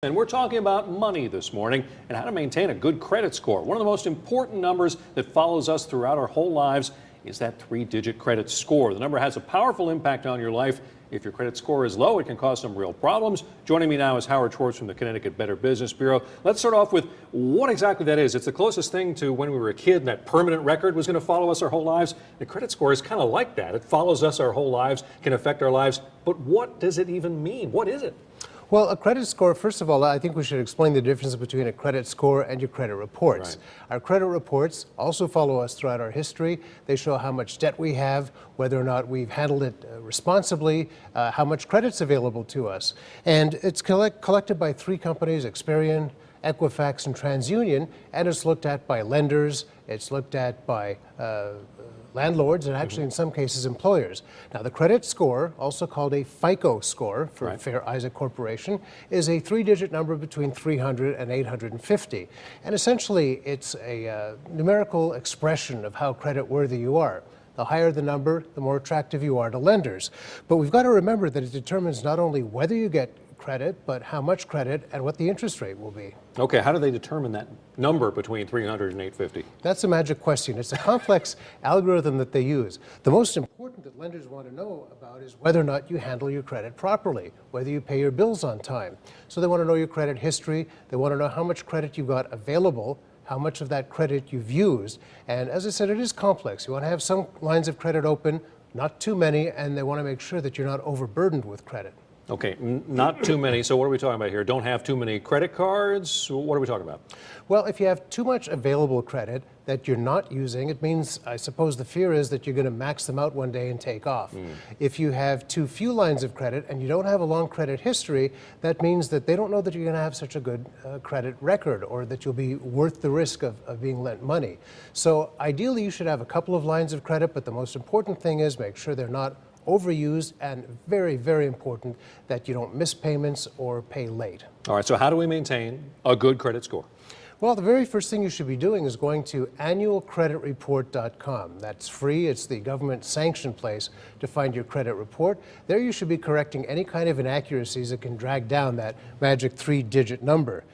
And we're talking about money this morning and how to maintain a good credit score. One of the most important numbers that follows us throughout our whole lives is that three-digit credit score. The number has a powerful impact on your life. If your credit score is low, it can cause some real problems. Joining me now is Howard Schwartz from the Connecticut Better Business Bureau. Let's start off with what exactly that is. It's the closest thing to when we were a kid and that permanent record was going to follow us our whole lives. The credit score is kind of like that. It follows us our whole lives, can affect our lives. But what does it even mean? What is it? Well, a credit score, first of all, I think we should explain the difference between a credit score and your credit reports. Right. Our credit reports also follow us throughout our history. They show how much debt we have, whether or not we've handled it responsibly, how much credit's available to us. And it's collected by three companies, Experian, Equifax, and TransUnion, and it's looked at by lenders, it's looked at by landlords, and actually in some cases employers. Now, the credit score, also called a FICO score for Fair Isaac Corporation, is a three-digit number between 300 and 850. And essentially, it's a numerical expression of how credit-worthy you are. The higher the number, the more attractive you are to lenders. But we've got to remember that it determines not only whether you get credit, but how much credit and what the interest rate will be. Okay, how do they determine that number between 300 and 850? That's a magic question. It's a complex algorithm that they use. The most important that lenders want to know about is whether or not you handle your credit properly, whether you pay your bills on time. So they want to know your credit history, they want to know how much credit you've got available, how much of that credit you've used. And as I said, it is complex. You want to have some lines of credit open, not too many, and they want to make sure that you're not overburdened with credit. Okay, not too many. So what are we talking about here? Don't have too many credit cards? What are we talking about? Well, if you have too much available credit that you're not using, it means, I suppose the fear is that you're going to max them out one day and take off. If you have too few lines of credit and you don't have a long credit history, that means that they don't know that you're going to have such a good credit record or that you'll be worth the risk of being lent money. So ideally, you should have a couple of lines of credit, but the most important thing is make sure they're not overused, and very, very important that you don't miss payments or pay late. All right, so how do we maintain a good credit score? Well, the very first thing you should be doing is going to annualcreditreport.com. That's free. It's the government-sanctioned place to find your credit report. There you should be correcting any kind of inaccuracies that can drag down that magic three-digit number.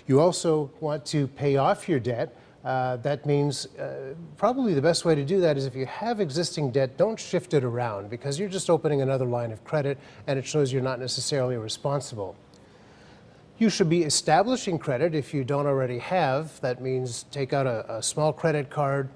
You also want to pay off your debt. That means probably the best way to do that is if you have existing debt, don't shift it around because you're just opening another line of credit and it shows you're not necessarily responsible. You should be establishing credit if you don't already have. That means take out a small credit card,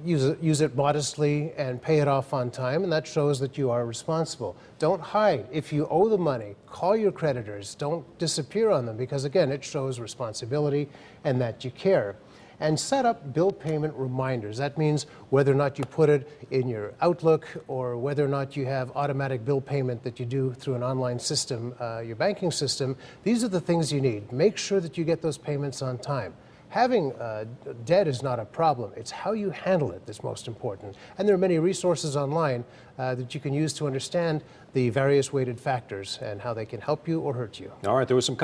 use it modestly and pay it off on time, and that shows that you are responsible. Don't hide. If you owe the money, call your creditors. Don't disappear on them because, again, it shows responsibility and that you care. And set up bill payment reminders. That means whether or not you put it in your Outlook or whether or not you have automatic bill payment that you do through an online system, your banking system. These are the things you need. Make sure that you get those payments on time. Having debt is not a problem. It's how you handle it that's most important. And there are many resources online that you can use to understand the various weighted factors and how they can help you or hurt you. All right, there was some